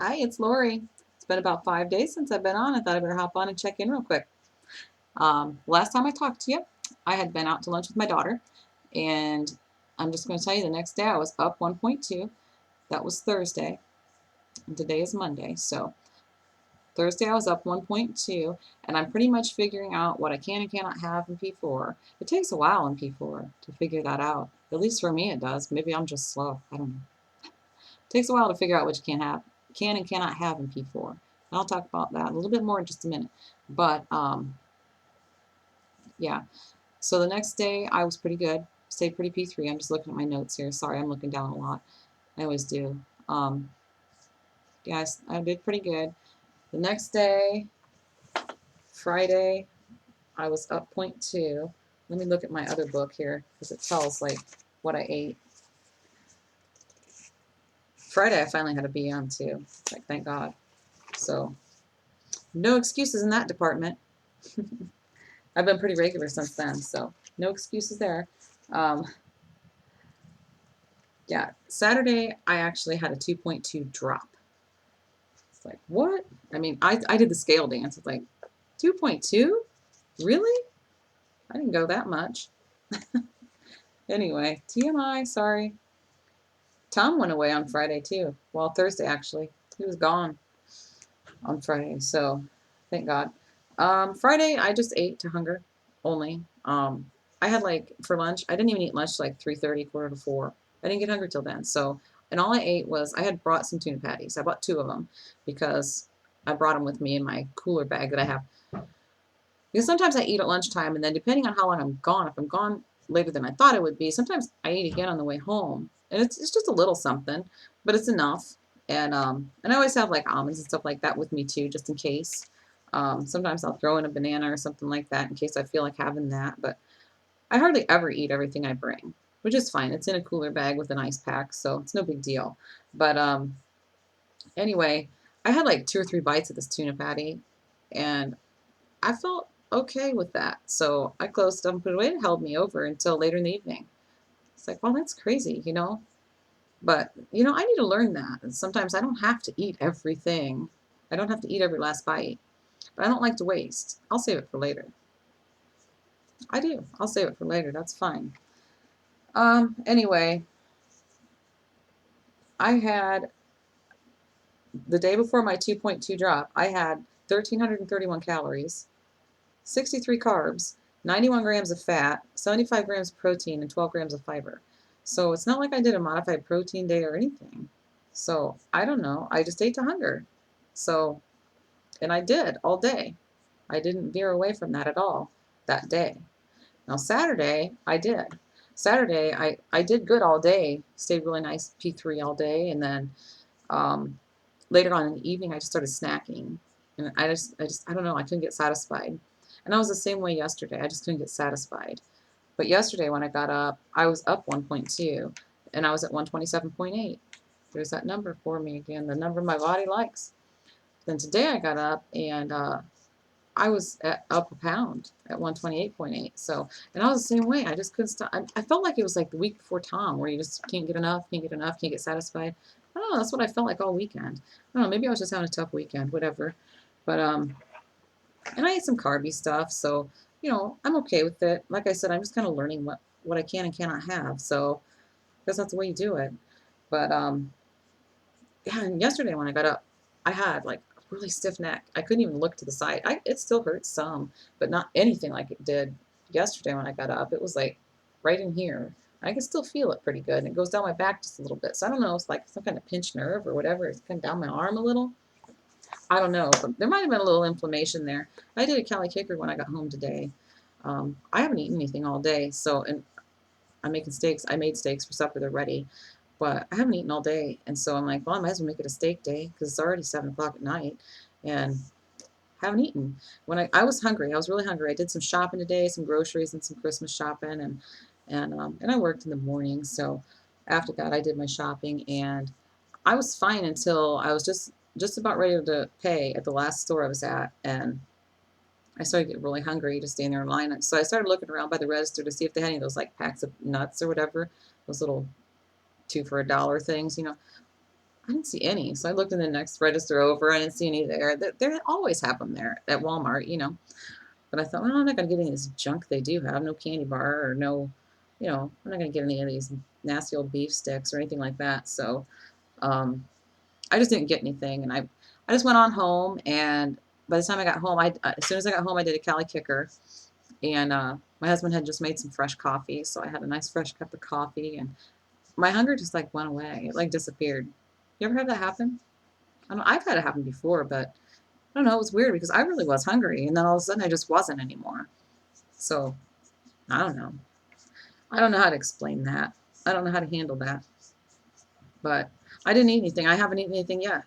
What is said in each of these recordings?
Hi, it's Lori. It's been about 5 days since I've been on. I thought I better hop on and check in real quick. Last time I talked to you, I had been out to lunch with my daughter, and I'm just going to tell you the next day I was up 1.2. That was Thursday, and today is Monday. So Thursday I was up 1.2, and I'm pretty much figuring out what I can and cannot have in P4. It takes a while in P4 to figure that out. At least for me it does. Maybe I'm just slow. I don't know. It takes a while to figure out what you can and cannot have in P4. And I'll talk about that a little bit more in just a minute. But yeah. So the next day I was pretty good. Stayed pretty P3. I'm just looking at my notes here. Sorry, I'm looking down a lot. I always do. Yeah, I did pretty good. The next day, Friday, I was up 0.2. Let me look at my other book here because it tells like what I ate. Friday I finally had a B on too. Like, thank God. So no excuses in that department. I've been pretty regular since then, so no excuses there. Yeah, Saturday I actually had a 2.2 drop. It's like, what? I mean, I did the scale dance. It's like, 2.2? Really? I didn't go that much. Anyway, TMI, sorry. Tom went away on Friday too. Well, Thursday actually. He was gone on Friday, so thank God. Friday I just ate to hunger only. I had like for lunch. I didn't even eat lunch till like 3:30, quarter to 4. I didn't get hungry till then. So, and all I ate was I had brought some tuna patties. I bought 2 of them because I brought them with me in my cooler bag that I have. Because sometimes I eat at lunchtime, and then depending on how long I'm gone, if I'm gone later than I thought it would be, sometimes I eat again on the way home, and it's just a little something, but it's enough. And I always have like almonds and stuff like that with me too, just in case. Sometimes I'll throw in a banana or something like that in case I feel like having that. But I hardly ever eat everything I bring, which is fine. It's in a cooler bag with an ice pack, so it's no big deal. But anyway, I had like 2 or 3 bites of this tuna patty, and I felt okay with that. So I closed up and put it away. It held me over until later in the evening. It's like, well, that's crazy, you know? But, you know, I need to learn that. And sometimes I don't have to eat everything. I don't have to eat every last bite. But I don't like to waste. I'll save it for later. I do. I'll save it for later. That's fine. Anyway, I had, the day before my 2.2 drop, I had 1,331 calories, 63 carbs, 91 grams of fat, 75 grams of protein, and 12 grams of fiber. So it's not like I did a modified protein day or anything. So I don't know. I just ate to hunger. So, and I did all day. I didn't veer away from that at all that day. Now Saturday, I did. Saturday, I did good all day. Stayed really nice P3 all day, and then later on in the evening, I just started snacking, and I don't know. I couldn't get satisfied, and I was the same way yesterday. I just couldn't get satisfied. But yesterday, when I got up, I was up 1.2, and I was at 127.8. There's that number for me again, the number my body likes. Then today I got up and I was up a pound at 128.8. So, and I was the same way. I just couldn't stop. I felt like it was like the week before Tom, where you just can't get enough, can't get enough, can't get satisfied. I don't know. That's what I felt like all weekend. I don't know. Maybe I was just having a tough weekend, whatever. But and I ate some carby stuff, so you know I'm okay with it. Like I said, I'm just kind of learning what I can and cannot have. So, because that's the way you do it. But yeah. And yesterday when I got up, I had like a really stiff neck. I couldn't even look to the side. It still hurts some, but not anything like it did yesterday when I got up. It was like right in here. I can still feel it pretty good, and it goes down my back just a little bit. So I don't know. It's like some kind of pinched nerve or whatever. It's kind of down my arm a little. I don't know. But there might have been a little inflammation there. I did a Cali kicker when I got home today. I haven't eaten anything all day, so and I'm making steaks. I made steaks for supper. They're ready. But I haven't eaten all day, and so I'm like, well, I might as well make it a steak day because it's already 7 o'clock at night, and haven't eaten. When I was hungry, I was really hungry. I did some shopping today, some groceries and some Christmas shopping, and I worked in the morning. So after that, I did my shopping, and I was fine until I was just about ready to pay at the last store I was at, and I started getting really hungry just standing there in line. So I started looking around by the register to see if they had any of those like packs of nuts or whatever, those little 2 for $1 things, you know. I didn't see any. So I looked in the next register over. I didn't see any there. They always have them there at Walmart, you know. But I thought, well, I'm not going to get any of this junk they do have. No candy bar or no, you know, I'm not going to get any of these nasty old beef sticks or anything like that. So um, I just didn't get anything. And I just went on home. And by the time I got home, as soon as I got home, I did a Cali Kicker. And my husband had just made some fresh coffee. So I had a nice fresh cup of coffee. And my hunger just like went away. It like disappeared. You ever had that happen? I don't, I've had it happen before, but I don't know. It was weird because I really was hungry, and then all of a sudden I just wasn't anymore. So I don't know. I don't know how to explain that. I don't know how to handle that. But I didn't eat anything. I haven't eaten anything yet.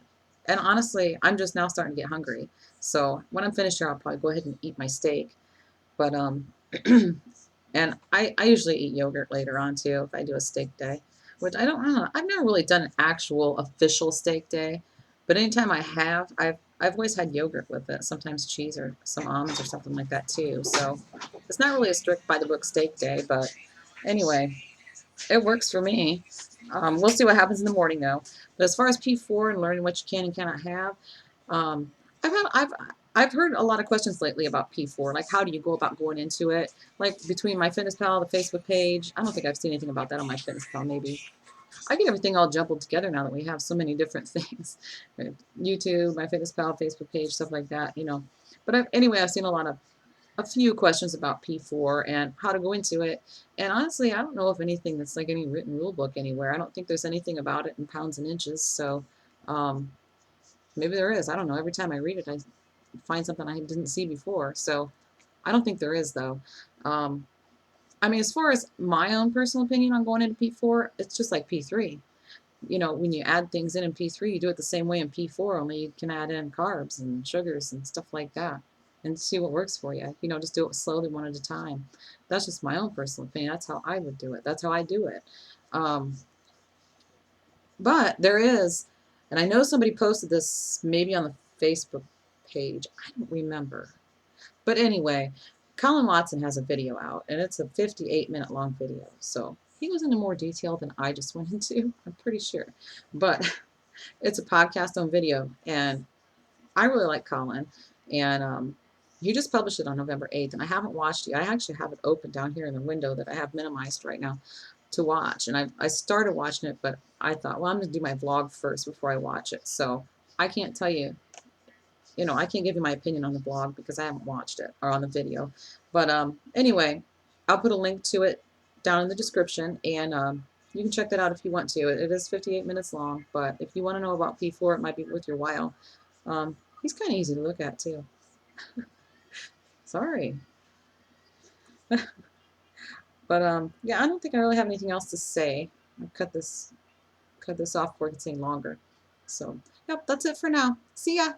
And honestly, I'm just now starting to get hungry. So when I'm finished here, I'll probably go ahead and eat my steak. But and I usually eat yogurt later on too if I do a steak day, which I don't know. I've never really done an actual official steak day, but anytime I have, I've always had yogurt with it. Sometimes cheese or some almonds or something like that too. So it's not really a strict by the book steak day, but anyway, it works for me. We'll see what happens in the morning though. But as far as P4 and learning what you can and cannot have, um, I've had, I've I've heard a lot of questions lately about P4. Like, how do you go about going into it? Like between my FitnessPal, the Facebook page. I don't think I've seen anything about that on my FitnessPal. Maybe I get everything all jumbled together now that we have so many different things. YouTube, my FitnessPal, Facebook page, stuff like that. You know. But anyway, I've seen a few questions about P4 and how to go into it. And honestly, I don't know if anything that's like any written rule book anywhere. I don't think there's anything about it in pounds and inches. So um, maybe there is. I don't know. Every time I read it, I find something I didn't see before. So I don't think there is, though. Um, I mean, as far as my own personal opinion on going into P4, it's just like P3. You know, when you add things in P3, you do it the same way in P4, only you can add in carbs and sugars and stuff like that and see what works for you. You know, just do it slowly one at a time. That's just my own personal opinion. That's how I would do it. That's how I do it. Um, but there is, and I know somebody posted this maybe on the Facebook page. I don't remember. But anyway, Colin Watson has a video out, and it's a 58-minute long video. So he goes into more detail than I just went into, I'm pretty sure. But it's a podcast on video, and I really like Colin. And he just published it on November 8th, and I haven't watched it. I actually have it open down here in the window that I have minimized right now to watch. And I started watching it, but I thought, well, I'm going to do my vlog first before I watch it. So I can't tell you, you know, I can't give you my opinion on the blog because I haven't watched it or on the video. But anyway, I'll put a link to it down in the description, and you can check that out if you want to. It is 58 minutes long, but if you want to know about P4, it might be worth your while. He's kind of easy to look at too. Sorry. But yeah, I don't think I really have anything else to say. I'll cut this off before it gets any longer. So, yep, that's it for now. See ya.